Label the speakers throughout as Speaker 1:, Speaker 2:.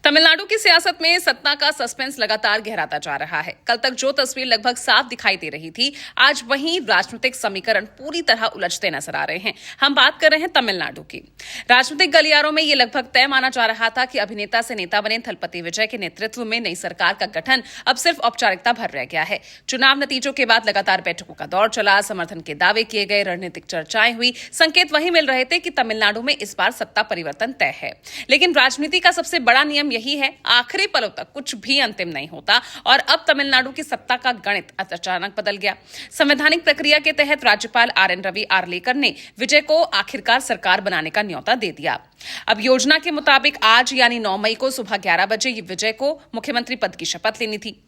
Speaker 1: तमिलनाडु की सियासत में सत्ता का सस्पेंस लगातार गहराता जा रहा है। कल तक जो तस्वीर लगभग साफ दिखाई दे रही थी, आज वहीं राजनीतिक समीकरण पूरी तरह उलझते नजर आ रहे हैं। हम बात कर रहे हैं तमिलनाडु की। राजनीतिक गलियारों में ये लगभग तय माना जा रहा था कि अभिनेता से नेता बने थलपति विजय के नेतृत्व में नई सरकार का गठन अब सिर्फ औपचारिकता भर रह गया है। चुनाव नतीजों के बाद लगातार बैठकों का दौर चला, समर्थन के दावे किए गए, रणनीतिक चर्चाएं हुई। संकेत वही मिल रहे थे कि तमिलनाडु में इस बार सत्ता परिवर्तन तय है। लेकिन राजनीति का सबसे बड़ा नियम यही है, आखिरी पलों तक कुछ भी अंतिम नहीं होता। और अब तमिलनाडु की सत्ता का गणित अचानक बदल गया। संवैधानिक प्रक्रिया के तहत राज्यपाल आर.एन. रवि आर्लेकर ने विजय को आखिरकार सरकार बनाने का न्योता दे दिया। अब योजना के मुताबिक आज यानी 9 मई को सुबह 11 बजे विजय को मुख्यमंत्री पद की शपथ लेनी थी।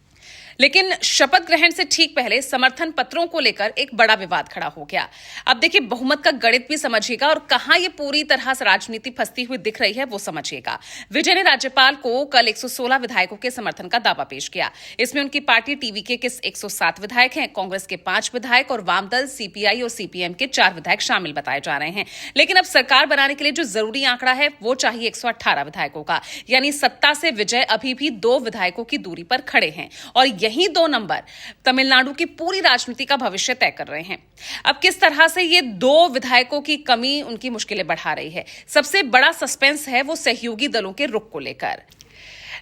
Speaker 1: लेकिन शपथ ग्रहण से ठीक पहले समर्थन पत्रों को लेकर एक बड़ा विवाद खड़ा हो गया। अब देखिए, बहुमत का गणित भी समझिएगा और कहां ये पूरी तरह से राजनीति फंसती हुई दिख रही है वो समझिएगा। विजय ने राज्यपाल को कल 116 विधायकों के समर्थन का दावा पेश किया। इसमें उनकी पार्टी टीवीके के 107 विधायक हैं, कांग्रेस के 5 विधायक और वाम दल सीपीआई और सीपीएम के 4 विधायक शामिल बताए जा रहे हैं। लेकिन अब सरकार बनाने के लिए जो जरूरी आंकड़ा है वो चाहिए 118 विधायकों का, यानी सत्ता से विजय अभी भी 2 विधायकों की दूरी पर खड़े हैं। और यही 2 नंबर तमिलनाडु की पूरी राजनीति का भविष्य तय कर रहे हैं। अब किस तरह से ये 2 विधायकों की कमी उनकी मुश्किलें बढ़ा रही है। सबसे बड़ा सस्पेंस है वो सहयोगी दलों के रुख को लेकर।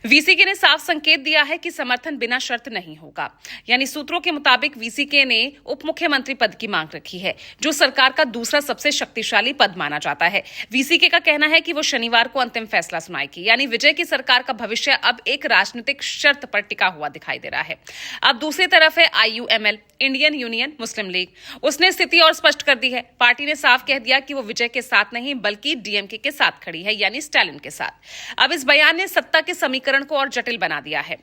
Speaker 1: वीसीके ने साफ संकेत दिया है कि समर्थन बिना शर्त नहीं होगा। यानी सूत्रों के मुताबिक वीसीके ने उप मुख्यमंत्री पद की मांग रखी है, जो सरकार का दूसरा सबसे शक्तिशाली पद माना जाता है। वीसीके का कहना है कि वो शनिवार को अंतिम फैसला सुनाएगी। यानी विजय की सरकार का भविष्य अब एक राजनीतिक शर्त पर टिका हुआ दिखाई दे रहा है। अब दूसरी तरफ है आईयूएमएल, इंडियन यूनियन मुस्लिम लीग। उसने स्थिति और स्पष्ट कर दी है। पार्टी ने साफ कह दिया कि वो विजय के साथ नहीं बल्कि डीएमके के साथ खड़ी है, यानी स्टालिन के साथ। अब इस बयान ने सत्ता के समीकरण को और जटिल बना दिया है।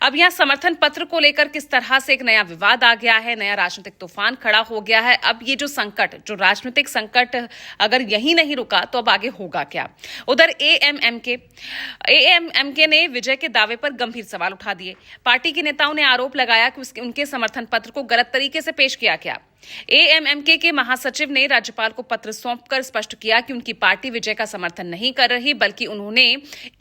Speaker 1: अब यहां समर्थन पत्र को लेकर किस तरह से एक नया विवाद आ गया है, नया राजनीतिक तूफान खड़ा हो गया है। अब ये जो संकट, जो राजनीतिक संकट अगर यही नहीं रुका तो अब आगे होगा क्या। उधर एएमएमके ने विजय के दावे पर गंभीर सवाल उठा दिए। पार्टी के नेताओं ने आरोप लगाया कि उनके समर्थन पत्र को गलत तरीके से पेश किया गया। एएमएमके के महासचिव ने राज्यपाल को पत्र सौंपकर स्पष्ट किया कि उनकी पार्टी विजय का समर्थन नहीं कर रही, बल्कि उन्होंने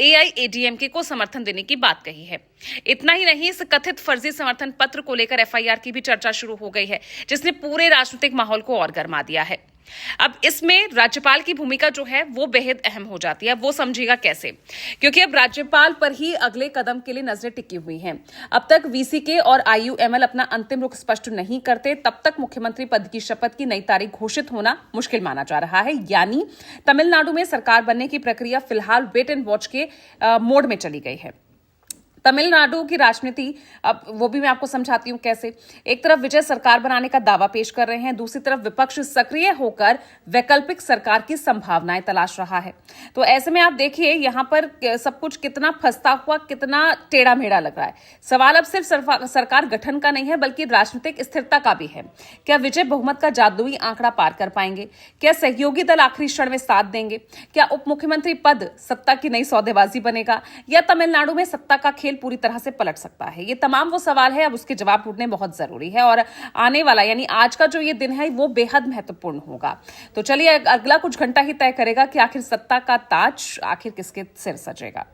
Speaker 1: एआईएडीएमके को समर्थन देने की बात कही है। इतना ही नहीं, इस कथित फर्जी समर्थन पत्र को लेकर एफआईआर की भी चर्चा शुरू हो गई है, जिसने पूरे राजनीतिक माहौल को और गर्मा दिया है। अब इसमें राज्यपाल की भूमिका जो है वो बेहद अहम हो जाती है। वो समझिएगा कैसे, क्योंकि अब राज्यपाल पर ही अगले कदम के लिए नजरें टिकी हुई हैं। अब तक वीसीके और आईयूएमएल अपना अंतिम रुख स्पष्ट नहीं करते, तब तक मुख्यमंत्री पद की शपथ की नई तारीख घोषित होना मुश्किल माना जा रहा है। यानी तमिलनाडु में सरकार बनने की प्रक्रिया फिलहाल वेट एंड वॉच के मोड में चली गई है। तमिलनाडु की राजनीति, अब वो भी मैं आपको समझाती हूं कैसे। एक तरफ विजय सरकार बनाने का दावा पेश कर रहे हैं, दूसरी तरफ विपक्ष सक्रिय होकर वैकल्पिक सरकार की संभावनाएं तलाश रहा है। तो ऐसे में आप देखिए यहां पर सब कुछ कितना फंसता हुआ, कितना टेढ़ा मेढ़ा लग रहा है। सवाल अब सिर्फ सरकार गठन का नहीं है, बल्कि राजनीतिक स्थिरता का भी है। क्या विजय बहुमत का जादुई आंकड़ा पार कर पाएंगे? क्या सहयोगी दल आखिरी क्षण में साथ देंगे? क्या उप मुख्यमंत्री पद सत्ता की नई सौदेबाजी बनेगा, या तमिलनाडु में सत्ता का खेल पूरी तरह से पलट सकता है? ये तमाम वो सवाल है, अब उसके जवाब ढूंढने बहुत जरूरी है। और आने वाला यानी आज का जो ये दिन है वो बेहद महत्वपूर्ण होगा। तो चलिए, अगला कुछ घंटा ही तय करेगा कि आखिर सत्ता का ताज आखिर किसके सिर सजेगा।